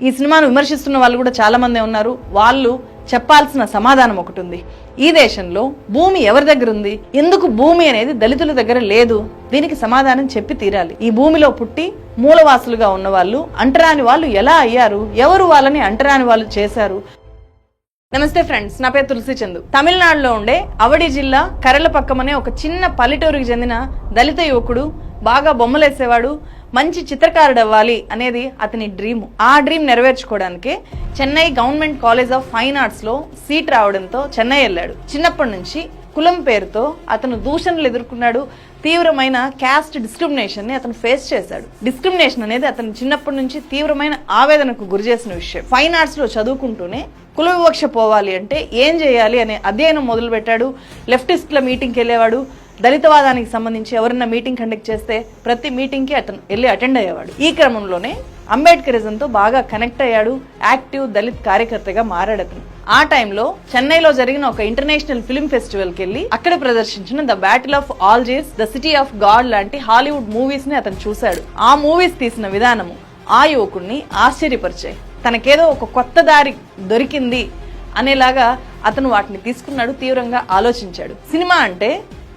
ఈ సినిమాను విమర్శిస్తున్న వాళ్ళు కూడా చాలా మంది ఉన్నారు. వాళ్ళు చెప్పాల్సిన సమాధానం ఒకటి ఉంది. ఈ దేశంలో భూమి ఎవరి దగ్గర ఉంది, ఎందుకు భూమి అనేది దళితుల దగ్గర లేదు, దీనికి సమాధానం చెప్పి తీరాలి. ఈ భూమిలో పుట్టి మూలవాసులుగా ఉన్న వాళ్ళు అంటరాని వాళ్ళు ఎలా అయ్యారు, ఎవరు వాళ్ళని అంటరాని వాళ్ళు చేశారు. నమస్తే ఫ్రెండ్స్, నా పేరు తులసి చందు. తమిళనాడులో ఉండే అవడి జిల్లా కరలపక్కం అనే ఒక చిన్న పల్లెటూరుకి చెందిన దళిత యువకుడు, బాగా బొమ్మలేసేవాడు, మంచి చిత్రకారుడు అవ్వాలి అనేది అతని డ్రీమ్. ఆ డ్రీమ్ నెరవేర్చుకోవడానికే Chennai government college of fine arts లో సీట్ రావడంతో చెన్నై వెళ్ళాడు. చిన్నప్పటి నుంచి కులం పేరుతో అతను దూషణలు ఎదుర్కొన్నాడు. తీవ్రమైన క్యాస్ట్ డిస్క్రిమినేషన్ ని అతను ఫేస్ చేశాడు. డిస్క్రిమినేషన్ అనేది అతను చిన్నప్పటి నుంచి తీవ్రమైన ఆవేదనకు గురి చేసిన విషయం. ఫైన్ ఆర్ట్స్ లో చదువుకుంటూనే కుల వివక్ష పోవాలి అంటే ఏం చేయాలి అనే అధ్యయనం మొదలు పెట్టాడు. లెఫ్టిస్ట్ల మీటింగ్కి వెళ్ళేవాడు. దళితవాదానికి సంబంధించి ఎవరన్నా మీటింగ్ కండక్ట్ చేస్తే ప్రతి మీటింగ్కి అతను వెళ్ళి అటెండ్ అయ్యేవాడు. ఈ క్రమంలోనే అంబేద్కరిజంతో బాగా కనెక్ట్ అయ్యాడు. యాక్టివ్ దళిత్ కార్యకర్తగా మారాడు అతను. ఆ టైంలో చెన్నైలో జరిగిన ఒక ఇంటర్నేషనల్ ఫిల్మ్ ఫెస్టివల్కి వెళ్ళి అక్కడ ప్రదర్శించిన the battle of Algiers, the city of God లాంటి హాలీవుడ్ మూవీస్ ని అతను చూశాడు. ఆ మూవీస్ తీసిన విధానము ఆ యువకుడిని ఆశ్చర్యపరిచాయి. తనకేదో ఒక కొత్త దారి దొరికింది అనేలాగా అతను వాటిని తీసుకున్నాడు. తీవ్రంగా ఆలోచించాడు. సినిమా అంటే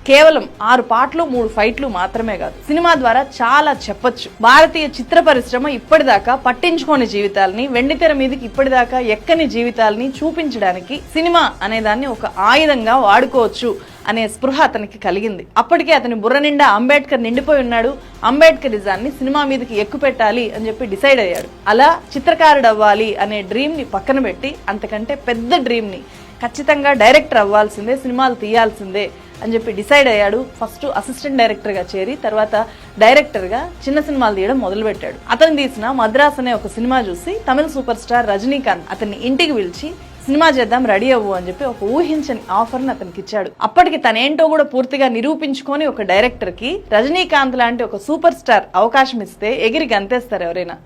కేవలం 6 పాటలు 3 ఫైట్లు మాత్రమే కాదు. సినిమా ద్వారా చాలా చెప్పొచ్చు. భారతీయ చిత్ర పరిశ్రమ ఇప్పటిదాకా పట్టించుకోని జీవితాలని, వెండితెర మీదకి ఇప్పటిదాకా ఎక్కని జీవితాలని చూపించడానికి సినిమా అనే దాన్ని ఒక ఆయుధంగా వాడుకోవచ్చు అనే స్పృహ అతనికి కలిగింది. అప్పటికే అతని బుర్ర నిండా అంబేద్కర్ నిండిపోయి ఉన్నాడు. అంబేద్కరిజాన్ని సినిమా మీదకి ఎక్కుపెట్టాలి అని చెప్పి డిసైడ్ అయ్యాడు. అలా చిత్రకారుడు అవ్వాలి అనే డ్రీమ్ ని పక్కన పెట్టి అంతకంటే పెద్ద డ్రీమ్ ని, ఖచ్చితంగా డైరెక్టర్ అవ్వాల్సిందే, సినిమాలు తీయాల్సిందే అని చెప్పి డిసైడ్ అయ్యాడు. ఫస్ట్ అసిస్టెంట్ డైరెక్టర్ గా చేరి తర్వాత డైరెక్టర్ గా చిన్న సినిమాలు తీయడం మొదలు పెట్టాడు. అతను తీసిన మద్రాస్ అనే ఒక సినిమా చూసి తమిళ సూపర్ స్టార్ రజనీకాంత్ అతన్ని ఇంటికి పిలిచి సినిమా చేద్దాం, రెడీ అవ్వు అని చెప్పి ఒక ఊహించని ఆఫర్ ని అతనికి ఇచ్చాడు. అప్పటికి తనేంటో కూడా పూర్తిగా నిరూపించుకొని ఒక డైరెక్టర్ కి రజనీకాంత్ లాంటి ఒక సూపర్ స్టార్ అవకాశం ఇస్తే ఎగిరి గంతేస్తారు ఎవరైనా.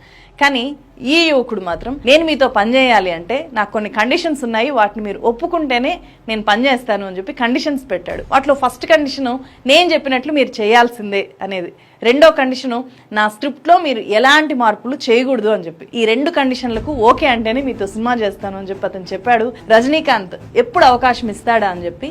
కానీ ఈ యువకుడు మాత్రం, నేను మీతో పనిచేయాలి అంటే నాకు కొన్ని కండిషన్స్ ఉన్నాయి, వాటిని మీరు ఒప్పుకుంటేనే నేను పనిచేస్తాను అని చెప్పి కండిషన్స్ పెట్టాడు. వాటిలో ఫస్ట్ కండిషను నేను చెప్పినట్లు మీరు చేయాల్సిందే అనేది. రెండో కండిషను నా స్క్రిప్ట్ లో మీరు ఎలాంటి మార్పులు చేయకూడదు అని చెప్పి. ఈ 2 కండిషన్లకు ఓకే అంటేనే మీతో సినిమా చేస్తాను అని చెప్పి అతను చెప్పాడు. రజనీకాంత్ ఎప్పుడు అవకాశం ఇస్తాడా అని చెప్పి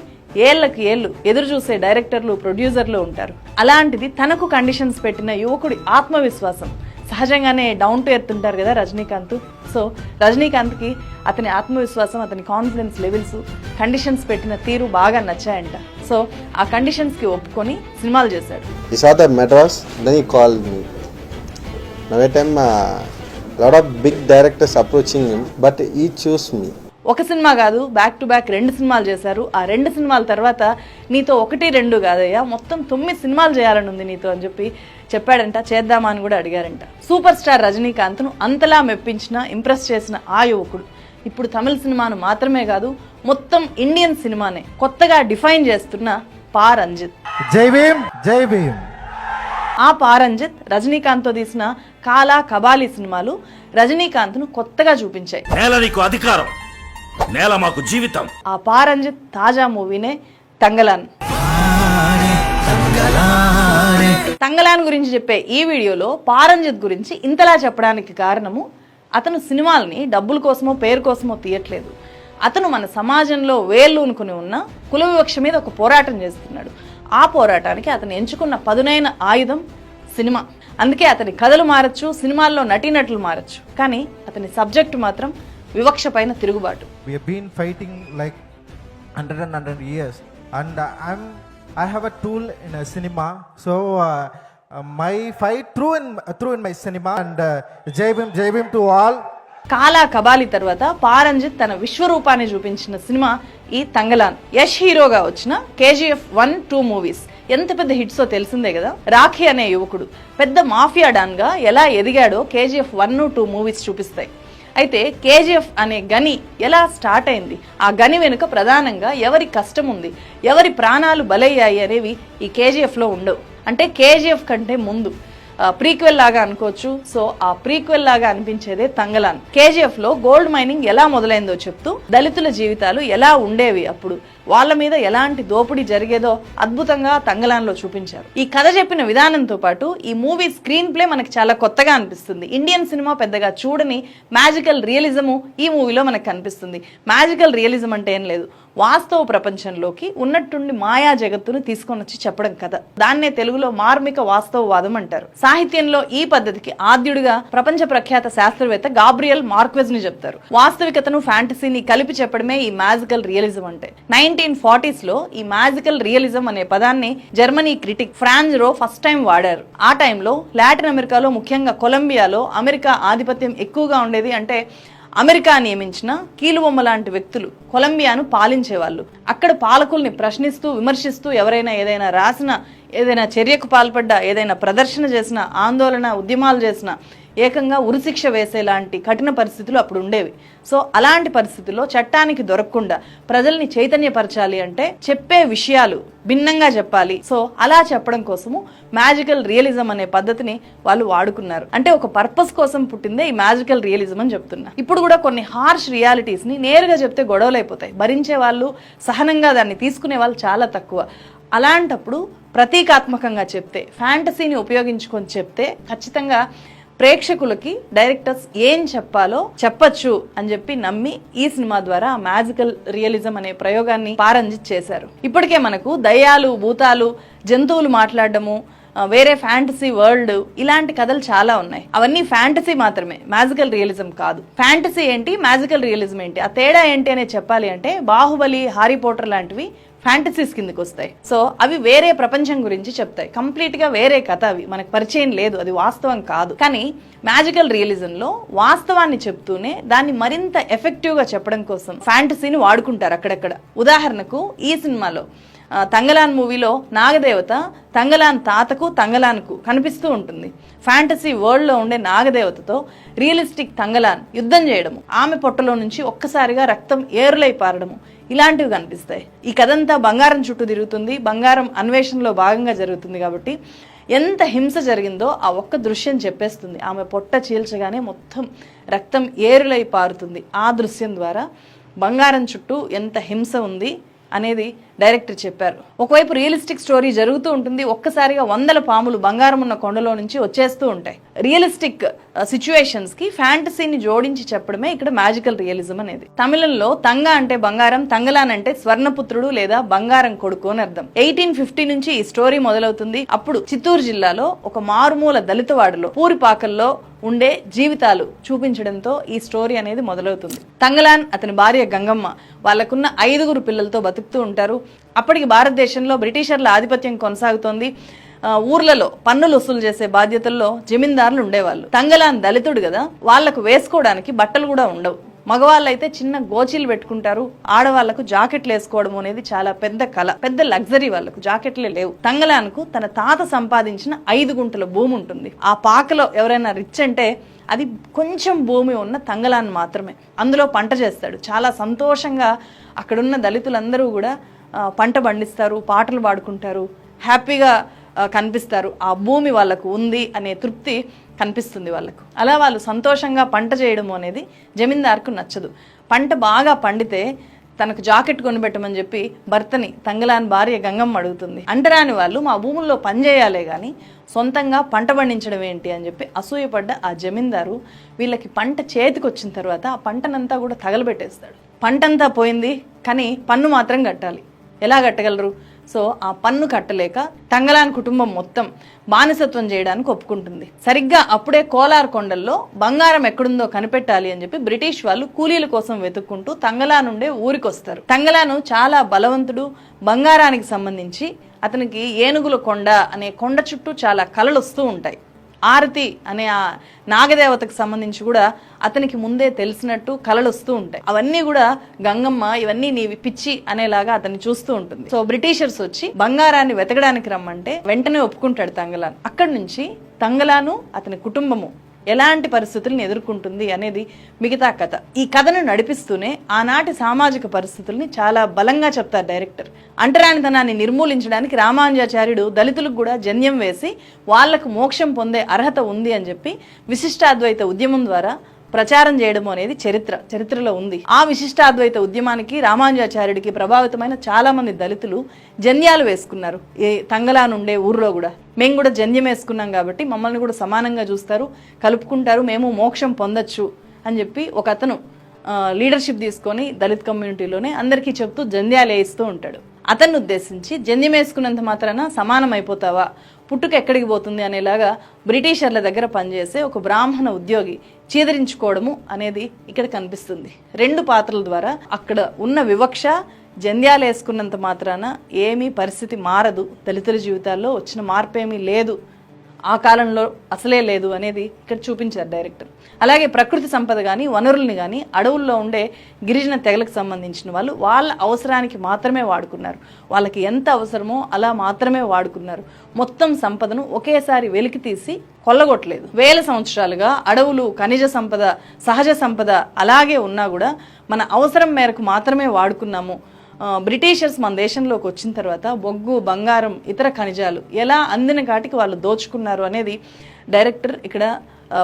ఏళ్లకు ఏళ్లు ఎదురు చూసే డైరెక్టర్లు, ప్రొడ్యూసర్లు ఉంటారు. అలాంటిది తనకు కండిషన్స్ పెట్టిన యువకుడి ఆత్మవిశ్వాసం, సహజంగానే డౌన్ టు ఎర్త్ ఉంటారు కదా రజనీకాంత్. సో రజనీకాంత్కి అతని ఆత్మవిశ్వాసం, అతని కాన్ఫిడెన్స్ లెవెల్స్, కండిషన్స్ పెట్టిన తీరు బాగా నచ్చాయంట. సో ఆ కండిషన్స్ కి ఒప్పుకొని సినిమాలు చేశాడు. He saw the Madras, then he called me. Now at time lot of big directors approaching him, but he chose me. ఒక సినిమా కాదు, బ్యాక్ టు బ్యాక్ 2 సినిమాలు చేశారు. ఆ 2 సినిమాల తర్వాత నీతో 1, 2 కాదయ్యా, మొత్తం 9 సినిమాలు చేయాలని ఉంది నీతో అని చెప్పి చెప్పాడంట. చేద్దామా అని కూడా అడిగారంట. సూపర్ స్టార్ రజనీకాంత్ ను అంతలా మెప్పించిన, ఇంప్రెస్ చేసిన ఆ యువకుడు ఇప్పుడు తమిళ సినిమాను మాత్రమే కాదు, మొత్తం ఇండియన్ సినిమానే కొత్తగా డిఫైన్ చేస్తున్న పా రంజిత్. జై భీమ్, జై భీమ్. ఆ పా రంజిత్ రజనీకాంత్ తో తీసిన కాలా, కబాలి సినిమాలు రజనీకాంత్ ను కొత్తగా చూపించాయి. అధికారం, నేల మాకు జీవితం. ఆ పా రంజిత్ తాజా మూవీనే తంగలాన్. తంగలాన్ గురించి చెప్పే ఈ వీడియోలో పా రంజిత్ గురించి ఇంతలా చెప్పడానికి కారణము, అతను సినిమాల్ని డబ్బుల కోసమో పేరు కోసమో తీయట్లేదు. అతను మన సమాజంలో వేళ్ళూనుకుని ఉన్న కుల వివక్ష మీద ఒక పోరాటం చేస్తున్నాడు. ఆ పోరాటానికి అతను ఎంచుకున్న పదునైన ఆయుధం సినిమా. అందుకే అతని కథలు మారచ్చు, సినిమాల్లో నటీనటులు మారచ్చు, కానీ అతని సబ్జెక్టు మాత్రం వివక్ష పైన తిరుగుబాటు. We have been fighting like 100 years, and I have a tool in a cinema, so my fight through in my cinema, and jai bhim to all. కాలా, కబాలి తర్వాత పా రంజిత్ తన విశ్వరూపాన్ని చూపించిన సినిమా ఈ తంగలాన్. యష్ హీరోగా వచ్చిన KGF 1, 2 మూవీస్ ఎంత పెద్ద హిట్సో తెలిసిందే కదా. రాఖీ అనే యువకుడు పెద్ద మాఫియా డాన్ గా ఎలా ఎదిగాడో KGF 1, 2 మూవీస్ చూపిస్తాయి. అయితే KGF అనే గని ఎలా స్టార్ట్ అయింది, ఆ గని వెనుక ప్రధానంగా ఎవరి కష్టం ఉంది, ఎవరి ప్రాణాలు బలయ్యాయి అనేవి ఈ KGF లో ఉండవు. అంటే KGF కంటే ముందు ప్రీక్వెల్ లాగా అనుకోవచ్చు. సో ఆ ప్రీక్వెల్ లాగా అనిపించేదే తంగలాన్. కేజీఎఫ్ లో గోల్డ్ మైనింగ్ ఎలా మొదలైందో చెప్తూ దళితుల జీవితాలు ఎలా ఉండేవి, అప్పుడు వాళ్ళ మీద ఎలాంటి దోపిడీ జరిగేదో అద్భుతంగా తంగలాన్లో చూపించారు. ఈ కథ చెప్పిన విధానంతో పాటు ఈ మూవీ స్క్రీన్ ప్లే మనకి చాలా కొత్తగా అనిపిస్తుంది. ఇండియన్ సినిమా పెద్దగా చూడని మ్యాజికల్ రియలిజము ఈ మూవీలో మనకు కనిపిస్తుంది. మ్యాజికల్ రియలిజం అంటే ఏం లేదు, వాస్తవ ప్రపంచంలోకి ఉన్నట్టుండి మాయా జగత్తును తీసుకొని వచ్చి చెప్పడం కథ. దాన్నే తెలుగులో మార్మిక వాస్తవవాదం అంటారు. సాహిత్యంలో ఈ పద్ధతికి ఆద్యుడిగా ప్రపంచ ప్రఖ్యాత శాస్త్రవేత్త గాబ్రియల్ మార్క్వెజ్ ని చెప్తారు. వాస్తవికతను ఫ్యాంటసీని కలిపి చెప్పడమే ఈ మ్యాజికల్ రియలిజం అంటే. 1940s లో ఈ మ్యాజికల్ రియలిజం అనే పదాన్ని Germany critic Franz Roh first time వాడారు. ఆ టైంలో లాటిన్ అమెరికాలో, ముఖ్యంగా కొలంబియాలో అమెరికా ఆధిపత్యం ఎక్కువగా ఉండేది. అంటే అమెరికా నియమించిన కీలుబొమ్మ లాంటి వ్యక్తులు కొలంబియాను పాలించేవాళ్ళు. అక్కడ పాలకుల్ని ప్రశ్నిస్తూ, విమర్శిస్తూ ఎవరైనా ఏదైనా రాసినా, ఏదైనా చర్యకు పాల్పడ్డా, ఏదైనా ప్రదర్శన చేసినా, ఆందోళన ఉద్యమాలు చేసినా ఏకంగా ఉరిశిక్ష వేసేలాంటి కఠిన పరిస్థితులు అప్పుడు ఉండేవి. సో అలాంటి పరిస్థితుల్లో చట్టానికి దొరకకుండా ప్రజల్ని చైతన్యపరచాలి అంటే చెప్పే విషయాలు భిన్నంగా చెప్పాలి. సో అలా చెప్పడం కోసము మ్యాజికల్ రియలిజం అనే పద్ధతిని వాళ్ళు వాడుకున్నారు. అంటే ఒక పర్పస్ కోసం పుట్టిందే ఈ మ్యాజికల్ రియలిజం అని చెప్తున్నా. ఇప్పుడు కూడా కొన్ని హార్ష్ రియాలిటీస్ ని నేరుగా చెప్తే గొడవలు అయిపోతాయి. భరించే వాళ్ళు, సహనంగా దాన్ని తీసుకునే వాళ్ళు చాలా తక్కువ. అలాంటప్పుడు ప్రతీకాత్మకంగా చెప్తే, ఫ్యాంటసీని ఉపయోగించుకొని చెప్తే ఖచ్చితంగా ప్రేక్షకులకి డైరెక్టర్స్ ఏం చెప్పాలో చెప్పచ్చు అని చెప్పి నమ్మి ఈ సినిమా ద్వారా మ్యాజికల్ రియలిజం అనే ప్రయోగాన్ని పారంజిత్ చేశారు. ఇప్పటికే మనకు దయ్యాలు, భూతాలు, జంతువులు మాట్లాడడము, వేరే ఫ్యాంటసీ వరల్డ్, ఇలాంటి కథలు చాలా ఉన్నాయి. అవన్నీ ఫ్యాంటసీ మాత్రమే, మ్యాజికల్ రియలిజం కాదు. ఫ్యాంటసీ ఏంటి, మ్యాజికల్ రియలిజం ఏంటి, ఆ తేడా ఏంటి అనే చెప్పాలి అంటే బాహుబలి, హ్యారీ పోటర్ లాంటివి ఫ్యాంటసీస్ కిందకి వస్తాయి. సో అవి వేరే ప్రపంచం గురించి చెప్తాయి, కంప్లీట్ గా వేరే కథ, అవి మనకు పరిచయం లేదు, అది వాస్తవం కాదు. కానీ మ్యాజికల్ రియలిజం లో వాస్తవాన్ని చెప్తూనే దాన్ని మరింత ఎఫెక్టివ్ గా చెప్పడం కోసం ఫ్యాంటసీని వాడుకుంటారు అక్కడక్కడ. ఉదాహరణకు ఈ సినిమాలో తంగలాన్ మూవీలో నాగదేవత తంగలాన్ తాతకు, తంగలాన్కు కనిపిస్తూ ఉంటుంది. ఫ్యాంటసీ వరల్డ్ లో ఉండే నాగదేవతతో రియలిస్టిక్ తంగలాన్ యుద్ధం చేయడము, ఆమె పొట్టలో నుంచి ఒక్కసారిగా రక్తం ఏరులై పారడము, ఇలాంటివి కనిపిస్తాయి. ఈ కథంతా బంగారం చుట్టూ తిరుగుతుంది, బంగారం అన్వేషణలో భాగంగా జరుగుతుంది. కాబట్టి ఎంత హింస జరిగిందో ఆ ఒక్క దృశ్యం చెప్పేస్తుంది. ఆమె పొట్ట చీల్చగానే మొత్తం రక్తం ఏరులై పారుతుంది. ఆ దృశ్యం ద్వారా బంగారం చుట్టూ ఎంత హింస ఉంది అనేది డైరెక్టర్ చెప్పారు. ఒకవైపు రియలిస్టిక్ స్టోరీ జరుగుతూ ఉంటుంది, ఒక్కసారిగా వందల పాములు బంగారం ఉన్న కొండలో నుంచి వచ్చేస్తూ ఉంటాయి. రియలిస్టిక్ సిచ్యువేషన్స్ కి ఫ్యాంటసీని జోడించి చెప్పడమే ఇక్కడ మ్యాజికల్ రియలిజం అనేది. తమిళంలో తంగ అంటే బంగారం, తంగలాన్ అంటే స్వర్ణపుత్రుడు లేదా బంగారం కొడుకు అని అర్థం. 1850 నుంచి ఈ స్టోరీ మొదలవుతుంది. అప్పుడు చిత్తూరు జిల్లాలో ఒక మారుమూల దళితవాడలో పూరిపాకల్లో ఉండే జీవితాలు చూపించడంతో ఈ స్టోరీ అనేది మొదలవుతుంది. తంగలాన్, అతని భార్య గంగమ్మ, వాళ్ళకున్న 5 పిల్లలతో బతుకుతూ ఉంటారు. అప్పటికి భారతదేశంలో బ్రిటిషర్ల ఆధిపత్యం కొనసాగుతోంది. ఊర్లలో పన్నులు వసూలు చేసే బాధ్యతల్లో జమీందారులు ఉండేవాళ్ళు. తంగలాన్ దళితుడు కదా, వాళ్లకు వేసుకోవడానికి బట్టలు కూడా ఉండవు. మగవాళ్ళైతే చిన్న గోచీలు పెట్టుకుంటారు, ఆడవాళ్లకు జాకెట్లు వేసుకోవడం అనేది చాలా పెద్ద కళ, పెద్ద లగ్జరీ. వాళ్ళకు జాకెట్లే లేవు. తంగలాన్కు తన తాత సంపాదించిన 5 గుంటల భూమి ఉంటుంది. ఆ పాకలో ఎవరైనా రిచ్ అంటే అది కొంచెం భూమి ఉన్న తంగలాన్ మాత్రమే. అందులో పంట చేస్తాడు. చాలా సంతోషంగా అక్కడున్న దళితులందరూ కూడా పంట పండిస్తారు, పాటలు పాడుకుంటారు, హ్యాపీగా కనిపిస్తారు. ఆ భూమి వాళ్ళకు ఉంది అనే తృప్తి కనిపిస్తుంది వాళ్ళకు. అలా వాళ్ళు సంతోషంగా పంట చేయడం అనేది జమీందార్కు నచ్చదు. పంట బాగా పండితే తనకు జాకెట్ కొనిపెట్టమని చెప్పి భర్తని, తంగలాన్ భార్య గంగమ్మ అడుగుతుంది. అంటరాని వాళ్ళు మా భూముల్లో పనిచేయాలే గాని సొంతంగా పంట పండించడం ఏంటి అని చెప్పి అసూయపడ్డ ఆ జమీందారు వీళ్ళకి పంట చేతికి వచ్చిన తర్వాత ఆ పంటనంతా కూడా తగలబెట్టేస్తాడు. పంటంతా పోయింది, కానీ పన్ను మాత్రం కట్టాలి. ఎలా కట్టగలరు? సో ఆ పన్ను కట్టలేక తంగలాన్ కుటుంబం మొత్తం బానిసత్వం చేయడానికి ఒప్పుకుంటుంది. సరిగ్గా అప్పుడే కోలార్ కొండల్లో బంగారం ఎక్కడుందో కనిపెట్టాలి అని చెప్పి బ్రిటిష్ వాళ్ళు కూలీల కోసం వెతుక్కుంటూ తంగలాన్ ఉండే ఊరికొస్తారు. తంగలాను చాలా బలవంతుడు. బంగారానికి సంబంధించి అతనికి ఏనుగుల కొండ అనే కొండ చుట్టూ చాలా కళలు వస్తూ ఉంటాయి. ఆరతి అనే ఆ నాగదేవతకు సంబంధించి కూడా అతనికి ముందే తెలిసినట్టు కళలు వస్తూ ఉంటాయి. అవన్నీ కూడా గంగమ్మ ఇవన్నీ నీవి పిచ్చి అనేలాగా అతన్ని చూస్తూ ఉంటుంది. సో బ్రిటిషర్స్ వచ్చి బంగారాన్ని వెతకడానికి రమ్మంటే వెంటనే ఒప్పుకుంటాడు తంగలాన్. అక్కడి నుంచి తంగలాను, అతని కుటుంబము ఎలాంటి పరిస్థితులను ఎదుర్కొంటుంది అనేది మిగతా కథ. ఈ కథను నడిపిస్తూనే ఆనాటి సామాజిక పరిస్థితుల్ని చాలా బలంగా చెప్తారు డైరెక్టర్. అంటరానితనాన్ని నిర్మూలించడానికి రామానుజాచార్యుడు దళితులకు కూడా జన్యం వేసి వాళ్లకు మోక్షం పొందే అర్హత ఉంది అని చెప్పి విశిష్టాద్వైత ఉద్యమం ద్వారా ప్రచారం చేయడం అనేది చరిత్రలో ఉంది. ఆ విశిష్టాద్వైత ఉద్యమానికి రామానుజాచార్యుడికి ప్రభావితమైన చాలా మంది దళితులు జన్యాలు వేసుకున్నారు. ఈ తంగలానుండే ఊర్లో కూడా మేము కూడా జన్యం వేసుకున్నాం కాబట్టి మమ్మల్ని కూడా సమానంగా చూస్తారు, కలుపుకుంటారు, మేము మోక్షం పొందొచ్చు అని చెప్పి ఒక అతను లీడర్షిప్ తీసుకొని దళిత్ కమ్యూనిటీలోనే అందరికీ చెప్తూ జంధ్యాలు వేయిస్తూ ఉంటాడు. అతన్ని ఉద్దేశించి జంధ్యం వేసుకున్నంత మాత్రాన సమానం అయిపోతావా, పుట్టుక ఎక్కడికి పోతుంది అనేలాగా బ్రిటిషర్ల దగ్గర పనిచేసే ఒక బ్రాహ్మణ ఉద్యోగి చీదరించుకోవడము అనేది ఇక్కడ కనిపిస్తుంది. 2 పాత్రల ద్వారా అక్కడ ఉన్న వివక్ష, జంధ్యాలు వేసుకున్నంత మాత్రాన ఏమీ పరిస్థితి మారదు, దళితుల జీవితాల్లో వచ్చిన మార్పేమీ లేదు, ఆ కాలంలో అసలే లేదు అనేది ఇక్కడ చూపించారు డైరెక్టర్. అలాగే ప్రకృతి సంపద కానీ వనరుల్ని కానీ అడవుల్లో ఉండే గిరిజన తెగలకు సంబంధించిన వాళ్ళు వాళ్ళ అవసరానికి మాత్రమే వాడుకున్నారు. వాళ్ళకి ఎంత అవసరమో అలా మాత్రమే వాడుకున్నారు. మొత్తం సంపదను ఒకేసారి వెలికి తీసి కొల్లగొట్టలేదు. వేల సంవత్సరాలుగా అడవులు, ఖనిజ సంపద, సహజ సంపద అలాగే ఉన్నా కూడా మన అవసరం మేరకు మాత్రమే వాడుకున్నాము. బ్రిటిషర్స్ మన దేశంలోకి వచ్చిన తర్వాత బొగ్గు, బంగారం, ఇతర ఖనిజాలు ఎలా అందిన కాటికి వాళ్ళు దోచుకున్నారు అనేది డైరెక్టర్ ఇక్కడ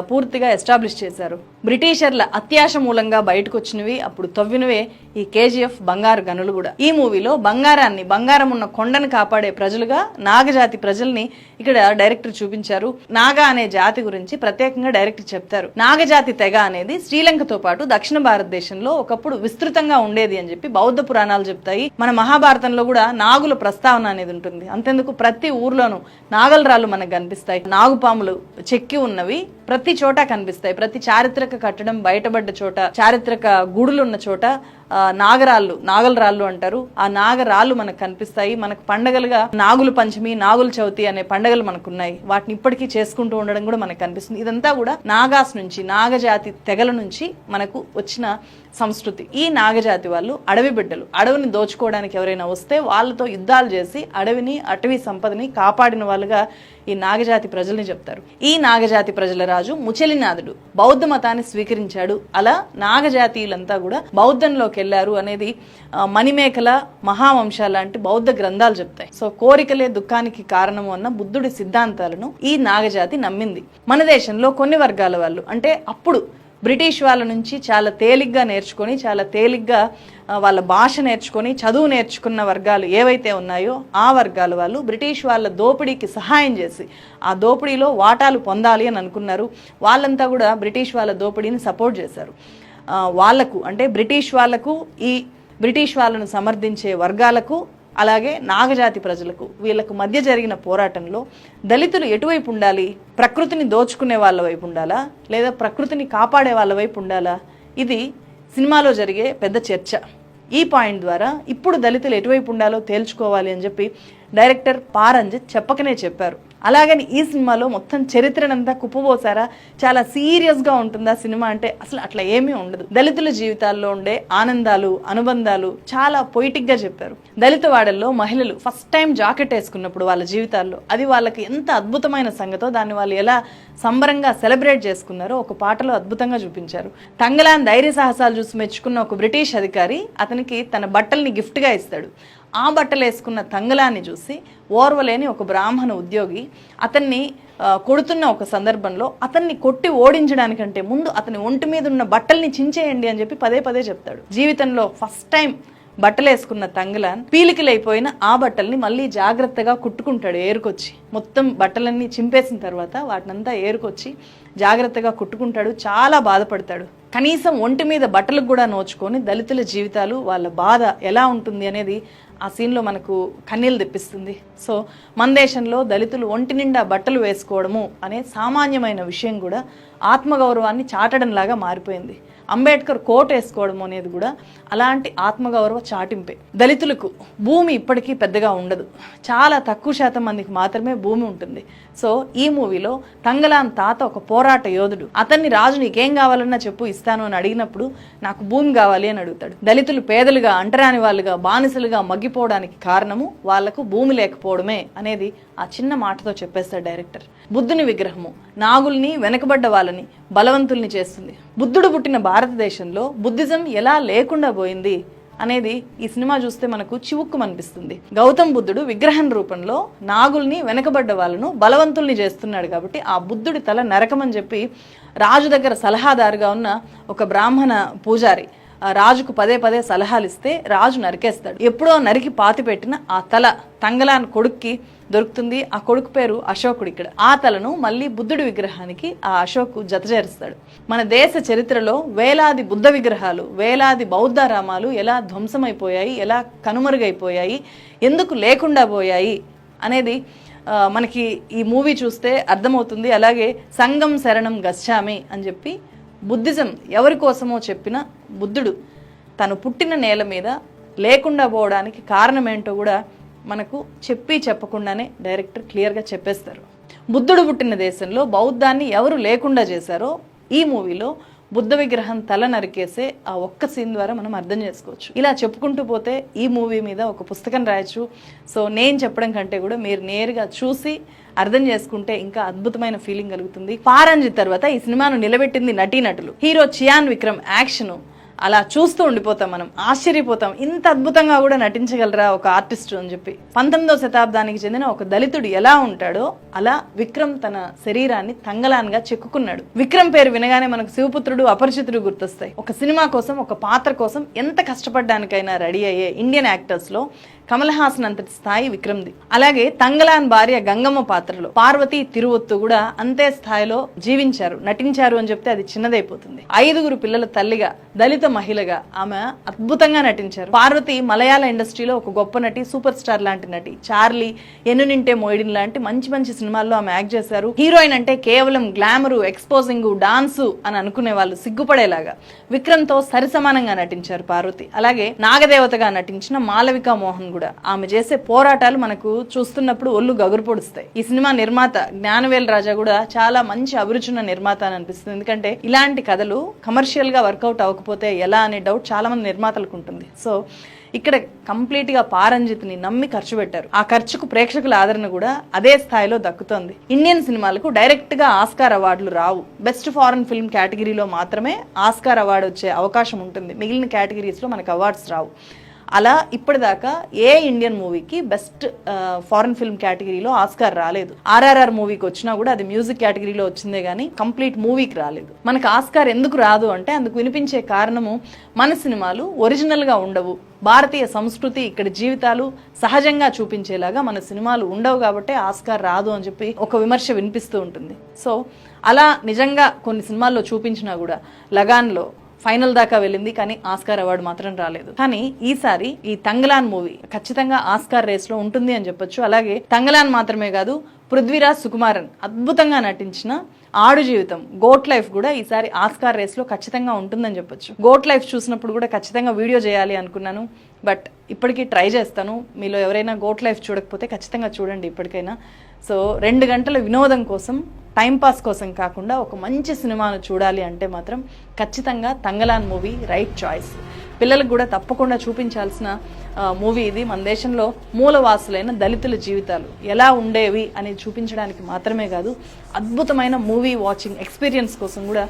పూర్తిగా ఎస్టాబ్లిష్ చేశారు. బ్రిటిషర్ల అత్యాశ మూలంగా బయటకు వచ్చినవి, అప్పుడు తవ్వినవే ఈ కేజీఎఫ్ బంగారు గనులు కూడా. ఈ మూవీలో బంగారం ఉన్న కొండను కాపాడే ప్రజలుగా నాగజాతి ప్రజల్ని ఇక్కడ డైరెక్టర్ చూపించారు. నాగా అనే జాతి గురించి ప్రత్యేకంగా డైరెక్టర్ చెప్తారు. నాగజాతి తెగ అనేది శ్రీలంకతో పాటు దక్షిణ భారతదేశంలో ఒకప్పుడు విస్తృతంగా ఉండేది అని చెప్పి బౌద్ధ పురాణాలు చెప్తాయి. మన మహాభారతంలో కూడా నాగుల ప్రస్తావన అనేది ఉంటుంది. అంతేందుకు ప్రతి ఊర్లోనూ నాగల రాళ్ళు మనకు కనిపిస్తాయి. నాగుపాములు చెక్కి ఉన్నవి ప్రతి చోట కనిపిస్తాయి. ప్రతి చారిత్రక కట్టడం బయటపడ్డ చోట, చారిత్రక గుడులు ఉన్న చోట నాగల రాళ్ళు అంటారు. ఆ నాగరాళ్ళు మనకు కనిపిస్తాయి. మనకు పండగలుగా నాగుల పంచమి, నాగుల చవితి అనే పండగలు మనకున్నాయి. వాటిని ఇప్పటికీ చేసుకుంటూ ఉండడం కూడా మనకు కనిపిస్తుంది. ఇదంతా కూడా నాగాస్ నుంచి, నాగజాతి తెగల నుంచి మనకు వచ్చిన సంస్కృతి. ఈ నాగజాతి వాళ్ళు అడవి బిడ్డలు. అడవిని దోచుకోవడానికి ఎవరైనా వస్తే వాళ్ళతో యుద్ధాలు చేసి అడవిని, అటవీ సంపదని కాపాడిన వాళ్ళుగా ఈ నాగజాతి ప్రజల్ని చెప్తారు. ఈ నాగజాతి ప్రజల రాజు ముచెలినాథుడు బౌద్ధ మతాన్ని స్వీకరించాడు. అలా నాగజాతీయులంతా కూడా బౌద్ధంలోకి వెళ్లారు అనేది మణిమేకల, మహావంశ లాంటి బౌద్ధ గ్రంథాలు చెప్తాయి. సో కోరికలే దుఃఖానికి కారణము అన్న బుద్ధుడి సిద్ధాంతాలను ఈ నాగజాతి నమ్మింది. మన దేశంలో కొన్ని వర్గాల వాళ్ళు అంటే అప్పుడు బ్రిటిష్ వాళ్ళ నుంచి చాలా తేలిగ్గా నేర్చుకొని, చాలా తేలిగ్గా వాళ్ళ భాష నేర్చుకొని, చదువు నేర్చుకున్న వర్గాలు ఏవైతే ఉన్నాయో ఆ వర్గాల వాళ్ళు బ్రిటిష్ వాళ్ళ దోపిడీకి సహాయం చేసి ఆ దోపిడీలో వాటాలు పొందాలి అని అనుకున్నారు. వాళ్ళంతా కూడా బ్రిటిష్ వాళ్ళ దోపిడీని సపోర్ట్ చేశారు. వాళ్లకు అంటే బ్రిటిష్ వాళ్లకు, ఈ బ్రిటిష్ వాళ్ళను సమర్థించే వర్గాలకు, అలాగే నాగజాతి ప్రజలకు, వీళ్ళకు మధ్య జరిగిన పోరాటంలో దళితులు ఎటువైపు ఉండాలి? ప్రకృతిని దోచుకునే వాళ్ళ వైపు ఉండాలా, లేదా ప్రకృతిని కాపాడే వాళ్ళ వైపు ఉండాలా? ఇది సినిమాలో జరిగే పెద్ద చర్చ. ఈ పాయింట్ ద్వారా ఇప్పుడు దళితులు ఎటువైపు ఉండాలో తేల్చుకోవాలి అని చెప్పి డైరెక్టర్ పారంజిత్ చెప్పకనే చెప్పారు. అలాగని ఈ సినిమాలో మొత్తం చరిత్రనంతా కుప్పబోసారా? చాలా సీరియస్గా ఉంటుందా సినిమా అంటే? అసలు అట్లా ఏమీ ఉండదు. దళితుల జీవితాల్లో ఉండే ఆనందాలు, అనుబంధాలు చాలా పొయిటిక్గా చెప్పారు. దళిత వాడల్లో మహిళలు ఫస్ట్ టైం జాకెట్ వేసుకున్నప్పుడు వాళ్ళ జీవితాల్లో అది వాళ్ళకి ఎంత అద్భుతమైన సంగతో, దాన్ని వాళ్ళు ఎలా సంబరంగా సెలబ్రేట్ చేసుకున్నారో ఒక పాటలో అద్భుతంగా చూపించారు. తంగలాన్ ధైర్య సాహసాలు చూసి మెచ్చుకున్న ఒక బ్రిటిష్ అధికారి అతనికి తన బట్టల్ని గిఫ్ట్గా ఇస్తాడు. ఆ బట్టలు వేసుకున్న తంగలాన్ని చూసి ఓర్వలేని ఒక బ్రాహ్మణ ఉద్యోగి అతన్ని కొడుతున్న ఒక సందర్భంలో అతన్ని కొట్టి ఓడించడానికంటే ముందు అతని ఒంటి మీద ఉన్న బట్టల్ని చించేయండి అని చెప్పి పదే పదే చెప్తాడు. జీవితంలో ఫస్ట్ టైం బట్టలు వేసుకున్న తంగలాన్ పీలికలైపోయిన ఆ బట్టల్ని మళ్ళీ జాగ్రత్తగా కుట్టుకుంటాడు ఏరుకొచ్చి. మొత్తం బట్టలన్నీ చింపేసిన తర్వాత వాటినంతా ఏరుకొచ్చి జాగ్రత్తగా కుట్టుకుంటాడు. చాలా బాధపడతాడు. కనీసం ఒంటి మీద బట్టలకు కూడా నోచుకొని దళితుల జీవితాలు, వాళ్ళ బాధ ఎలా ఉంటుంది అనేది ఆ సీన్లో మనకు కన్నీళ్ళు తెప్పిస్తుంది. సో మన దేశంలో దళితులు ఒంటి నిండా బట్టలు వేసుకోవడము అనే సామాన్యమైన విషయం కూడా ఆత్మగౌరవాన్ని చాటడంలాగా మారిపోయింది. అంబేద్కర్ కోట్ వేసుకోవడం అనేది కూడా అలాంటి ఆత్మగౌరవ చాటింపే. దళితులకు భూమి ఇప్పటికీ పెద్దగా ఉండదు, చాలా తక్కువ శాతం మందికి మాత్రమే భూమి ఉంటుంది. సో ఈ మూవీలో తంగలాన్ తాత ఒక పోరాట యోధుడు. అతన్ని రాజు నీకేం కావాలన్నా చెప్పు ఇస్తాను అని అడిగినప్పుడు నాకు భూమి కావాలి అని అడుగుతాడు. దళితులు పేదలుగా, అంటరాని వాళ్ళుగా, బానిసలుగా మగ్గిపోవడానికి కారణము వాళ్లకు భూమి లేకపోవడమే అనేది ఆ చిన్న మాటతో చెప్పేస్తాడు డైరెక్టర్. బుద్ధుని విగ్రహము నాగుల్ని, వెనకబడ్డ వాళ్ళని బలవంతుల్ని చేస్తుంది. బుద్ధుడు పుట్టిన భారతదేశంలో బుద్ధిజం ఎలా లేకుండా పోయింది అనేది ఈ సినిమా చూస్తే మనకు చివుక్కుమనిపిస్తుంది. గౌతమ్ బుద్ధుడు విగ్రహం రూపంలో నాగుల్ని, వెనకబడ్డ వాళ్ళను బలవంతుల్ని చేస్తున్నాడు కాబట్టి ఆ బుద్ధుడి తల నరకమని చెప్పి రాజు దగ్గర సలహాదారుగా ఉన్న ఒక బ్రాహ్మణ పూజారి రాజుకు పదే పదే సలహాలు ఇస్తే రాజు నరికేస్తాడు. ఎప్పుడో నరికి పాతి పెట్టిన ఆ తల తంగలాన్ కొడుక్కి దొరుకుతుంది. ఆ కొడుకు పేరు అశోకుడు. ఇక్కడ ఆ తలను మళ్ళీ బుద్ధుడి విగ్రహానికి ఆ అశోకు జతచేరుస్తాడు. మన దేశ చరిత్రలో వేలాది బుద్ధ విగ్రహాలు, వేలాది బౌద్ధరామాలు ఎలా ధ్వంసమైపోయాయి, ఎలా కనుమరుగైపోయాయి, ఎందుకు లేకుండా పోయాయి అనేది మనకి ఈ మూవీ చూస్తే అర్థమవుతుంది. అలాగే సంగం శరణం గచ్చామి అని చెప్పి బుద్ధిజం ఎవరి కోసమో చెప్పిన బుద్ధుడు తను పుట్టిన నేల మీద లేకుండా పోవడానికి కారణం ఏంటో కూడా మనకు చెప్పకుండానే డైరెక్టర్ క్లియర్గా చెప్పేస్తారు. బుద్ధుడు పుట్టిన దేశంలో బౌద్ధాన్ని ఎవరు లేకుండా చేశారో ఈ మూవీలో బుద్ధ విగ్రహం తల నరికేసే ఆ ఒక్క సీన్ ద్వారా మనం అర్థం చేసుకోవచ్చు. ఇలా చెప్పుకుంటూ పోతే ఈ మూవీ మీద ఒక పుస్తకం రాయొచ్చు. సో నేను చెప్పడం కంటే కూడా మీరు నేరుగా చూసి అర్థం చేసుకుంటే ఇంకా అద్భుతమైన ఫీలింగ్ కలుగుతుంది. పారంజిత్ తర్వాత ఈ సినిమాను నిలబెట్టింది నటీనటులు. హీరో చియాన్ విక్రమ్ యాక్షన్ అలా చూస్తూ ఉండిపోతాం, మనం ఆశ్చర్యపోతాం. ఇంత అద్భుతంగా కూడా నటించగలరా ఒక ఆర్టిస్టు అని చెప్పి. 19వ శతాబ్దానికి చెందిన ఒక దళితుడు ఎలా ఉంటాడో అలా విక్రమ్ తన శరీరాన్ని తంగలాన్గా చెక్కుకున్నాడు. విక్రమ్ పేరు వినగానే మనకు శివపుత్రుడు, అపరిచితుడు గుర్తొస్తాయి. ఒక సినిమా కోసం, ఒక పాత్ర కోసం ఎంత కష్టపడడానికైనా రెడీ అయ్యే ఇండియన్ యాక్టర్స్ లో కమల్ హాసన్ అంతటి స్థాయి విక్రమ్ది. అలాగే తంగలాన్ భార్య గంగమ్మ పాత్రలో పార్వతి తిరువొత్తు కూడా అంతే స్థాయిలో జీవించారు, నటించారు అని చెప్తే అది చిన్నదైపోతుంది. 5 పిల్లల తల్లిగా, దళిత మహిళగా ఆమె అద్భుతంగా నటించారు. పార్వతి మలయాళ ఇండస్ట్రీలో ఒక గొప్ప నటి, సూపర్ స్టార్ లాంటి నటి. చార్లీ, ఎన్ను నింటే మోయిడిన్ లాంటి మంచి మంచి సినిమాల్లో ఆమె యాక్ట్ చేశారు. హీరోయిన్ అంటే కేవలం గ్లామరు, ఎక్స్పోజింగ్, డాన్సు అని అనుకునే వాళ్ళు సిగ్గుపడేలాగా విక్రమ్ తో సరిసమానంగా నటించారు పార్వతి. అలాగే నాగదేవతగా నటించిన మాలవిక మోహన్ కూడా. ఆమె చేసే పోరాటాలు మనకు చూస్తున్నప్పుడు ఒళ్ళు గగురు పొడుస్తాయి. ఈ సినిమా నిర్మాత జ్ఞానవేల్ రాజా కూడా చాలా మంచి అభిరుచున్న నిర్మాత అని అనిపిస్తుంది. ఎందుకంటే ఇలాంటి కథలు కమర్షియల్ గా వర్కౌట్ అవ్వకపోతే ఎలా అనే డౌట్ చాలా మంది నిర్మాతలకు ఉంటుంది. సో ఇక్కడ కంప్లీట్ గా పారంజిత్ని నమ్మి ఖర్చు పెట్టారు. ఆ ఖర్చుకు ప్రేక్షకుల ఆదరణ కూడా అదే స్థాయిలో దక్కుతోంది. ఇండియన్ సినిమాలకు డైరెక్ట్ గా ఆస్కార్ అవార్డులు రావు. బెస్ట్ ఫారెన్ ఫిల్మ్ కేటగిరీలో మాత్రమే ఆస్కార్ అవార్డు వచ్చే అవకాశం ఉంటుంది. మిగిలిన కేటగిరీస్ లో మనకు అవార్డ్స్ రావు. అలా ఇప్పటిదాకా ఏ ఇండియన్ మూవీకి బెస్ట్ ఫారెన్ ఫిల్మ్ కేటగిరీలో ఆస్కార్ రాలేదు. ఆర్ఆర్ఆర్ మూవీకి వచ్చినా కూడా అది మ్యూజిక్ కేటగిరీలో వచ్చిందే గానీ కంప్లీట్ మూవీకి రాలేదు. మనకు ఆస్కార్ ఎందుకు రాదు అంటే అందుకు వినిపించే కారణము మన సినిమాలు ఒరిజినల్ గా ఉండవు. భారతీయ సంస్కృతి, ఇక్కడ జీవితాలు సహజంగా చూపించేలాగా మన సినిమాలు ఉండవు కాబట్టి ఆస్కార్ రాదు అని చెప్పి ఒక విమర్శ వినిపిస్తూ ఉంటుంది. సో అలా నిజంగా కొన్ని సినిమాల్లో చూపించినా కూడా లగాన్లో ఫైనల్ దాకా వెళ్ళింది కానీ ఆస్కార్ అవార్డు మాత్రం రాలేదు. కానీ ఈసారి ఈ తంగలాన్ మూవీ ఖచ్చితంగా ఆస్కార్ రేస్ లో ఉంటుంది అని చెప్పొచ్చు. అలాగే తంగలాన్ మాత్రమే కాదు, పృథ్వీరాజ్ సుకుమారన్ అద్భుతంగా నటించిన ఆడు జీవితం, గోట్ లైఫ్ కూడా ఈసారి ఆస్కార్ రేస్ లో ఖచ్చితంగా ఉంటుందని చెప్పొచ్చు. గోట్ లైఫ్ చూసినప్పుడు కూడా ఖచ్చితంగా వీడియో చేయాలి అనుకున్నాను, బట్ ఇప్పటికీ ట్రై చేస్తాను. మీలో ఎవరైనా గోట్ లైఫ్ చూడకపోతే ఖచ్చితంగా చూడండి ఇప్పటికైనా. సో 2 గంటల వినోదం కోసం, టైంపాస్ కోసం కాకుండా ఒక మంచి సినిమాను చూడాలి అంటే మాత్రం ఖచ్చితంగా తంగలాన్ మూవీ రైట్ చాయిస్. పిల్లలకు కూడా తప్పకుండా చూపించాల్సిన మూవీ ఇది. మన దేశంలో మూలవాసులైన దళితుల జీవితాలు ఎలా ఉండేవి అనేది చూపించడానికి మాత్రమే కాదు, అద్భుతమైన మూవీ వాచింగ్ ఎక్స్పీరియన్స్ కోసం కూడా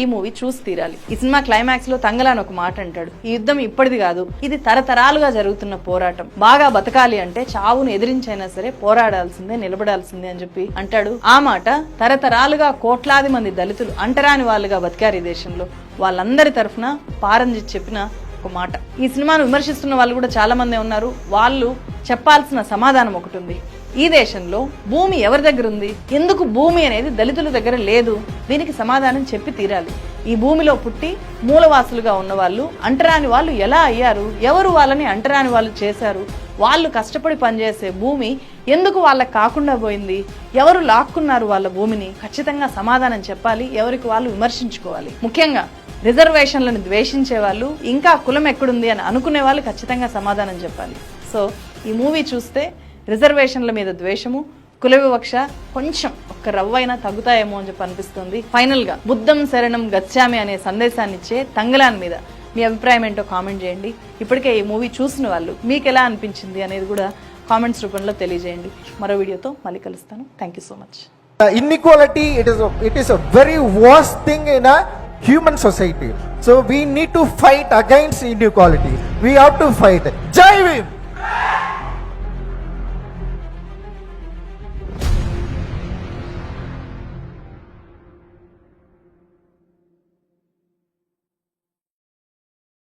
ఈ మూవీ చూసి తీరాలి. ఈ సినిమా క్లైమాక్స్ లో తంగలాన్ ఒక మాట అంటాడు, ఈ యుద్ధం ఇప్పటిది కాదు, ఇది తరతరాలుగా జరుగుతున్న పోరాటం. బాగా బతకాలి అంటే చావును ఎదిరించైనా సరే పోరాడాల్సిందే, నిలబడాల్సిందే అని చెప్పి అంటాడు. ఆ మాట తరతరాలుగా కోట్లాది మంది దళితులు అంటరాని వాళ్ళుగా బతికారు ఈ దేశంలో. వాళ్ళందరి తరఫున పారంజిత్ చెప్పిన ఒక మాట. ఈ సినిమాను విమర్శిస్తున్న వాళ్ళు కూడా చాలా మంది ఉన్నారు. వాళ్ళు చెప్పాల్సిన సమాధానం ఒకటి ఉంది. ఈ దేశంలో భూమి ఎవరి దగ్గర ఉంది, ఎందుకు భూమి అనేది దళితుల దగ్గర లేదు, దీనికి సమాధానం చెప్పి తీరాలి. ఈ భూమిలో పుట్టి మూలవాసులుగా ఉన్న వాళ్ళు అంటరాని వాళ్ళు ఎలా అయ్యారు, ఎవరు వాళ్ళని అంటరాని వాళ్ళు చేశారు, వాళ్ళు కష్టపడి పనిచేసే భూమి ఎందుకు వాళ్ళకి కాకుండా పోయింది, ఎవరు లాక్కున్నారు వాళ్ళ భూమిని, ఖచ్చితంగా సమాధానం చెప్పాలి. ఎవరికి వాళ్ళు విమర్శించుకోవాలి. ముఖ్యంగా రిజర్వేషన్లను ద్వేషించే వాళ్ళు, ఇంకా కులం ఎక్కడుంది అని అనుకునే వాళ్ళు ఖచ్చితంగా సమాధానం చెప్పాలి. సో ఈ మూవీ చూస్తే రిజర్వేషన్ల మీద ద్వేషము, కుల వివక్ష కొంచెం ఒక్క రవ్వైనా తగ్గుతాయేమో అని చెప్పి అనిపిస్తుంది. ఫైనల్ గా బుద్ధం శరణం గచ్చామి అనే సందేశాన్ని ఇచ్చే తంగలాన్ మీద మీ అభిప్రాయం ఏంటో కామెంట్ చేయండి. ఇప్పటికే ఈ మూవీ చూసిన వాళ్ళు మీకు ఎలా అనిపించింది అనేది కూడా కామెంట్స్ రూపంలో తెలియజేయండి. మరో వీడియోతో మళ్ళీ కలుస్తాను. Thank you so much. Inequality, it is a very worst thing in a human society. So we need to fight against inequality. We have to fight. Jai Bhim!